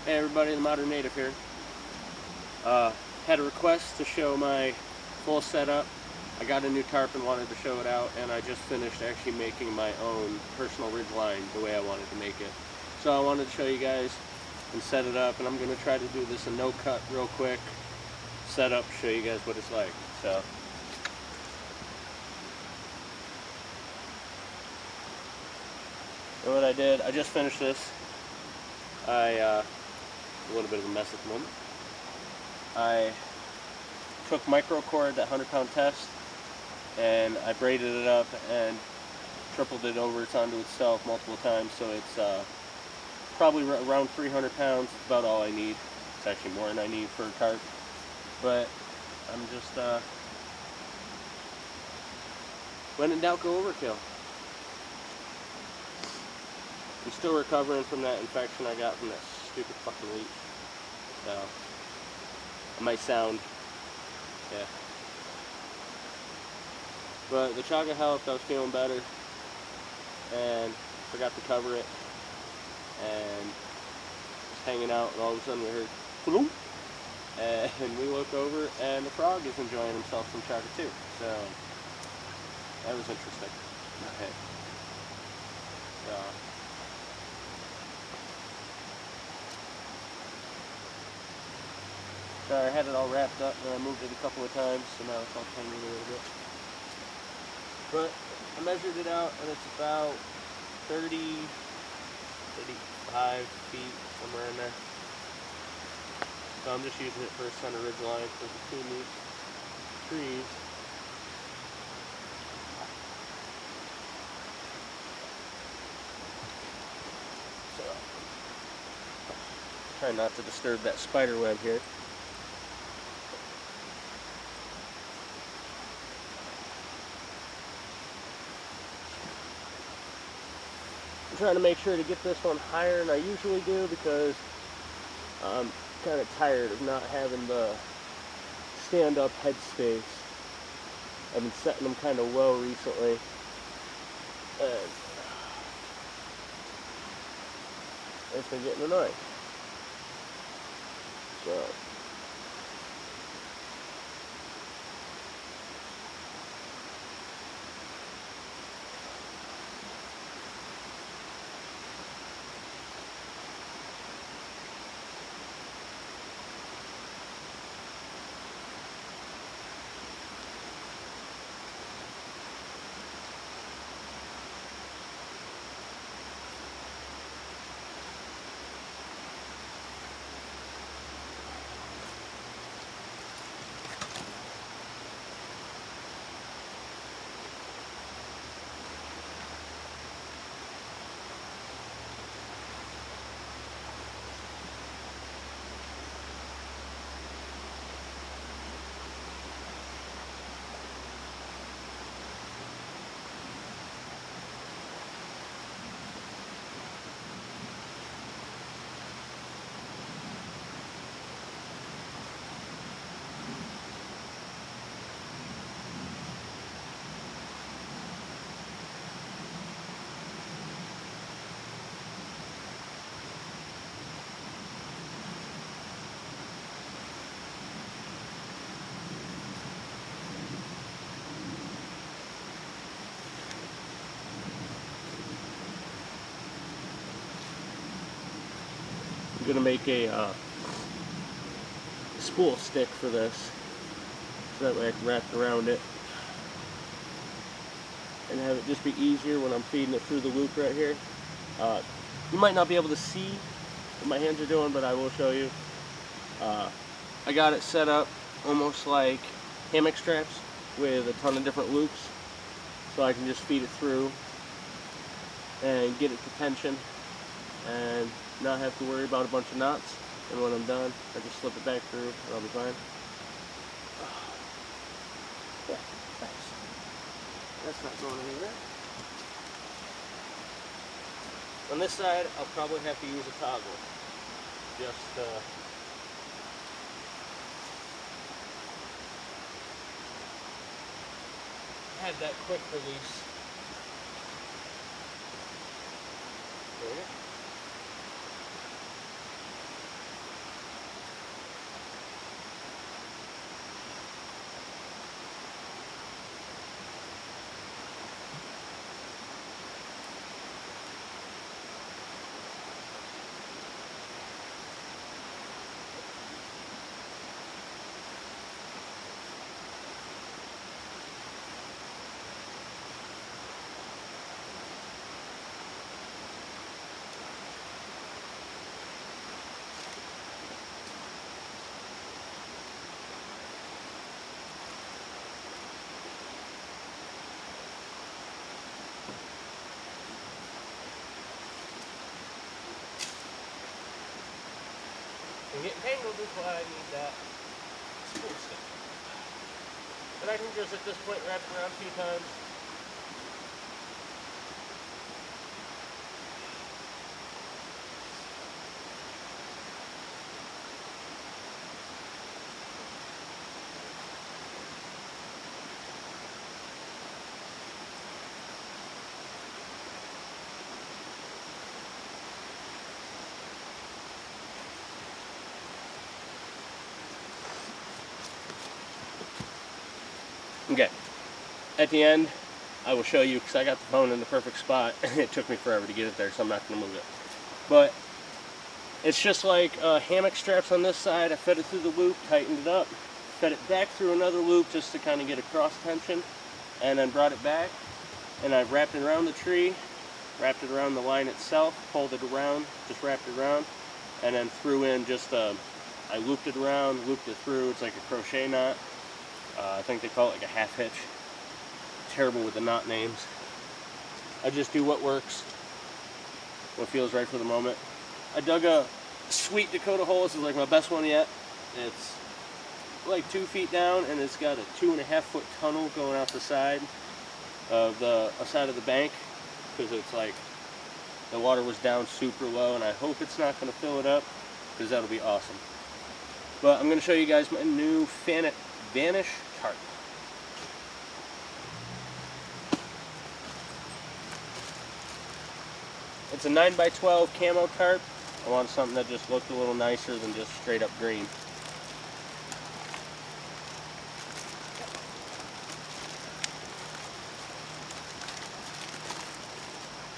Hey everybody, the Modern Native here. Had a request to show my full setup. I got a new tarp and wanted to show it out, and I just finished actually making my own personal ridgeline the way I wanted to make it. So I wanted to show you guys and set it up, and I'm going to try to do this in no cut real quick. Set up, show you guys what it's like. So what I did, I just finished this. A little bit of a mess at the moment. I took microcord, that 100-pound test, and I braided it up and tripled it over onto itself multiple times, so it's probably around 300 pounds. It's about all I need. It's actually more than I need for a tarp, but I'm just when in doubt, go overkill. I'm still recovering from that infection I got from that stupid fucking leech. So it might sound, yeah. But the chaga helped. I was feeling better, and forgot to cover it, and just hanging out, and all of a sudden we heard floop, and we look over, and the frog is enjoying himself some chaga too. So that was interesting. Okay. So. Sorry, I had it all wrapped up and I moved it a couple of times, so now it's all tangled a little bit. But I measured it out and it's about 35 feet, somewhere in there. So I'm just using it for a center ridge line for between these trees. So, try not to disturb that spider web here. I'm trying to make sure to get this one higher than I usually do because I'm kind of tired of not having the stand-up headspace. I've been setting them kind of low recently, and it's been getting annoying. So I'm gonna make a spool stick for this, so that way I can wrap it around it and have it just be easier when I'm feeding it through the loop right here. You might not be able to see what my hands are doing, but I will show you. I got it set up almost like hammock straps with a ton of different loops, so I can just feed it through and get it to tension and not have to worry about a bunch of knots. And when I'm done, I just slip it back through and I'll be fine. Yeah, nice. That's not going anywhere. On this side, I'll probably have to use a toggle. Just had that quick release. There. I'm getting tangled is why I need that spool stick. But I can just at this point wrap it around a few times. Okay, at the end, I will show you, because I got the bone in the perfect spot. It took me forever to get it there, so I'm not going to move it. But it's just like hammock straps on this side. I fed it through the loop, tightened it up, fed it back through another loop just to kind of get a cross tension, and then brought it back. And I wrapped it around the tree, wrapped it around the line itself, pulled it around, just wrapped it around, and then threw in just I looped it around, looped it through. It's like a crochet knot. I think they call it like a half hitch. Terrible with the knot names. I just do what works, what feels right for the moment. I dug a sweet Dakota hole. This is like my best one yet. It's like 2 feet down, and it's got a 2.5 foot tunnel going out the side of the bank, because it's like the water was down super low, and I hope it's not going to fill it up, because that'll be awesome. But I'm going to show you guys my new Vanish tarp. It's a 9x12 camo tarp. I wanted something that just looked a little nicer than just straight up green.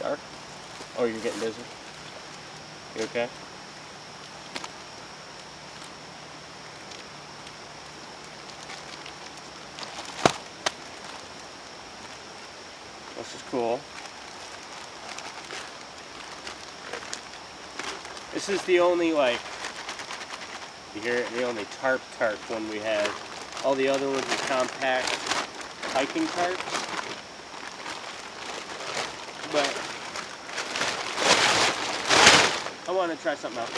Dark? Oh, you're getting dizzy? You okay? This is cool. This is the only, like, you hear it, the only tarp one we have. All the other ones are compact hiking tarps. But I want to try something out.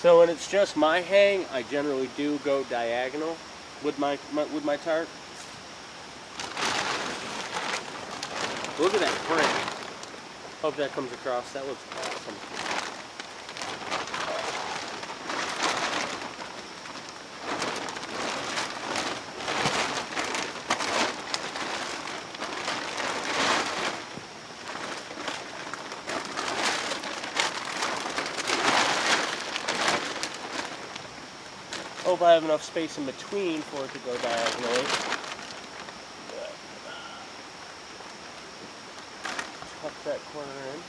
So when it's just my hang, I generally do go diagonal with my tarp. Look at that print. Hope that comes across. That looks awesome. Hope I have enough space in between for it to go diagonally. Tuck that corner in.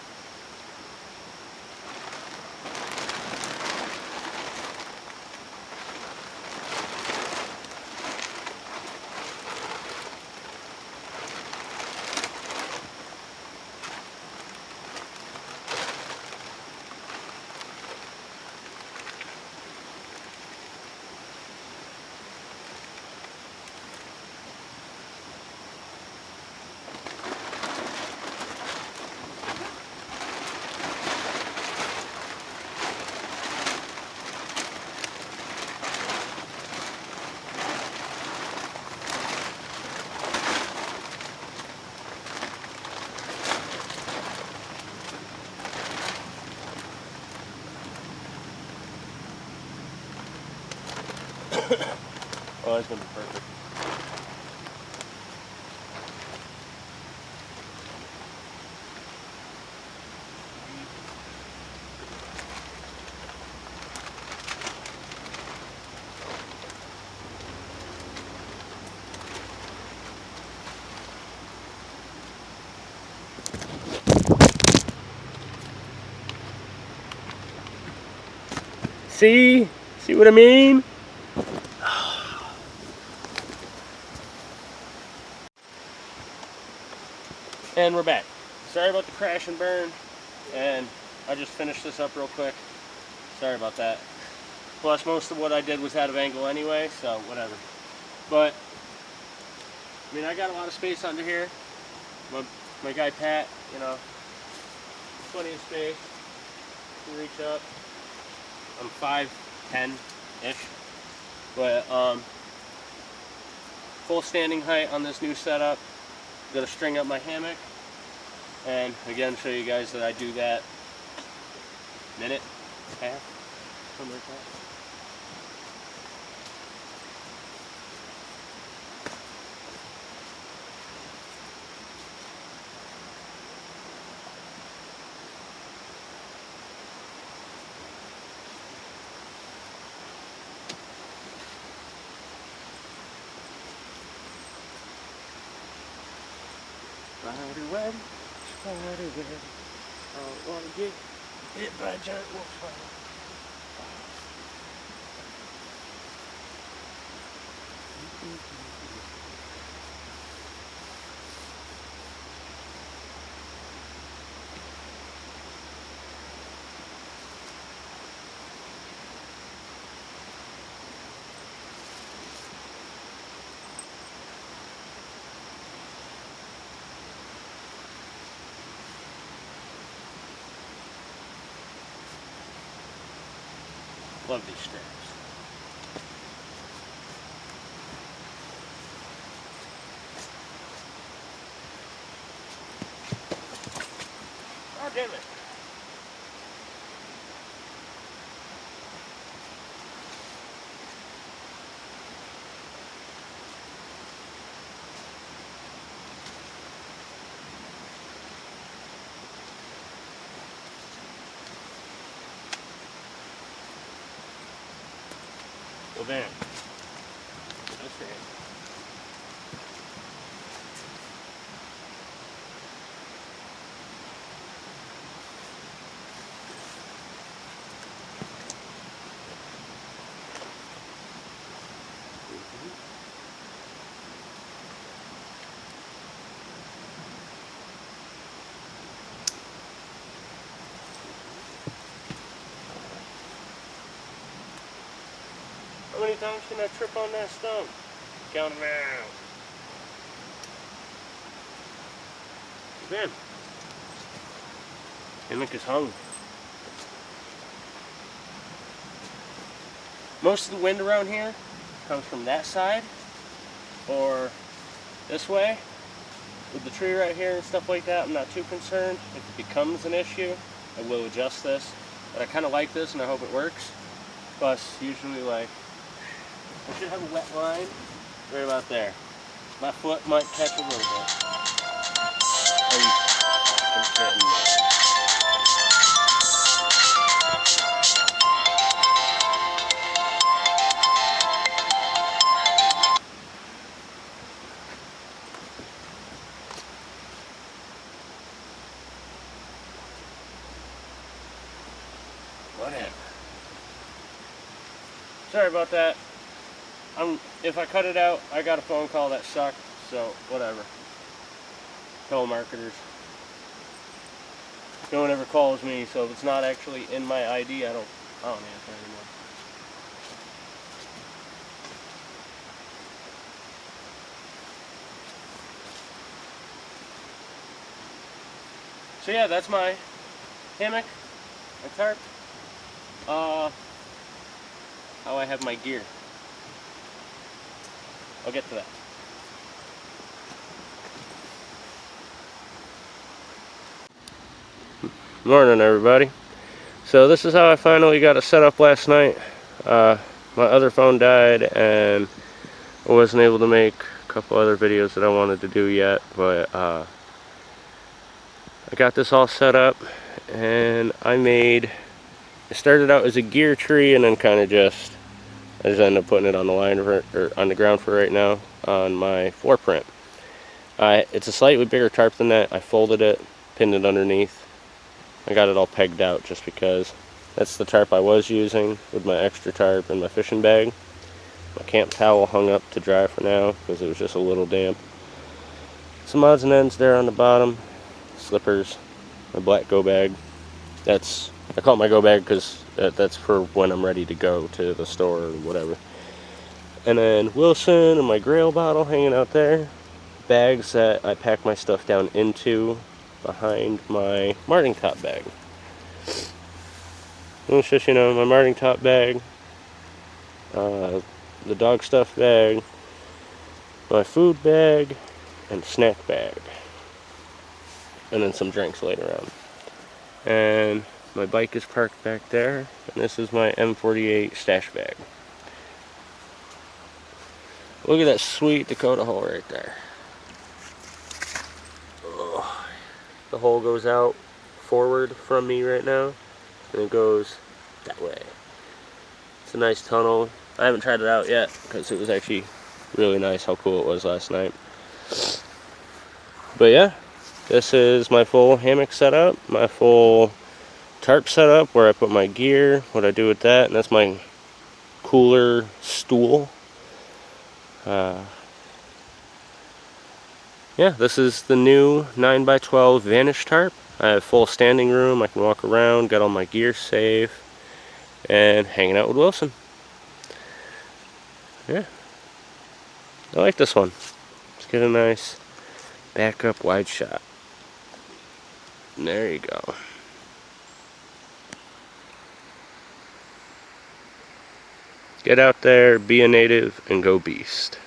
Oh, that's going to be perfect. See what I mean? And we're back. Sorry about the crash and burn, and I just finished this up real quick. Sorry about that. Plus, most of what I did was out of angle anyway, so whatever. But I mean, I got a lot of space under here. My guy Pat, you know, plenty of space to reach up. I'm 5'10"-ish, but full standing height on this new setup. Gonna string up my hammock, and again show you guys that I do that minute, half, something like that. Spiderweb, spiderweb, I don't want to get hit by a giant wolf spider. Love these straps. Oh, damn it. Well, then, that's it. How many times can I trip on that stump? Count them out. Then, hammock is hung. Most of the wind around here comes from that side or this way. With the tree right here and stuff like that, I'm not too concerned. If it becomes an issue, I will adjust this. But I kind of like this and I hope it works. Plus, usually like, I should have a wet line right about there. My foot might catch a little bit. Are you fucking kidding me? Whatever. Sorry about that. If I cut it out, I got a phone call that sucked, so whatever. Telemarketers. No one ever calls me, so if it's not actually in my ID, I don't answer anymore. So yeah, that's my hammock, my tarp. How I have my gear. I'll get to that. Morning, everybody. So this is how I finally got it set up last night. My other phone died and I wasn't able to make a couple other videos that I wanted to do yet, but I got this all set up and it started out as a gear tree and then kind of I just ended up putting it on the line or on the ground for right now on my floor print. It's a slightly bigger tarp than that. I folded it, pinned it underneath. I got it all pegged out just because That's the tarp I was using with my extra tarp and my fishing bag. My camp towel hung up to dry for now because it was just a little damp. Some odds and ends there on the bottom. Slippers, my black go bag. I call it my go bag because that's for when I'm ready to go to the store or whatever. And then Wilson and my Grail bottle hanging out there. Bags that I pack my stuff down into behind my marting top bag. And it's just, my marting top bag, the dog stuff bag, my food bag, and snack bag. And then some drinks later on. And my bike is parked back there, and this is my M48 stash bag. Look at that sweet Dakota hole right there. Oh, the hole goes out forward from me right now, and it goes that way. It's a nice tunnel. I haven't tried it out yet because it was actually really nice how cool it was last night. But yeah, this is my full hammock setup, my full tarp setup where I put my gear, what I do with that, and that's my cooler stool. Yeah, this is the new 9x12 Vanish tarp. I have full standing room, I can walk around, got all my gear safe, and hanging out with Wilson. Yeah, I like this one. Let's get a nice backup wide shot. And there you go. Get out there, be a native, and go beast.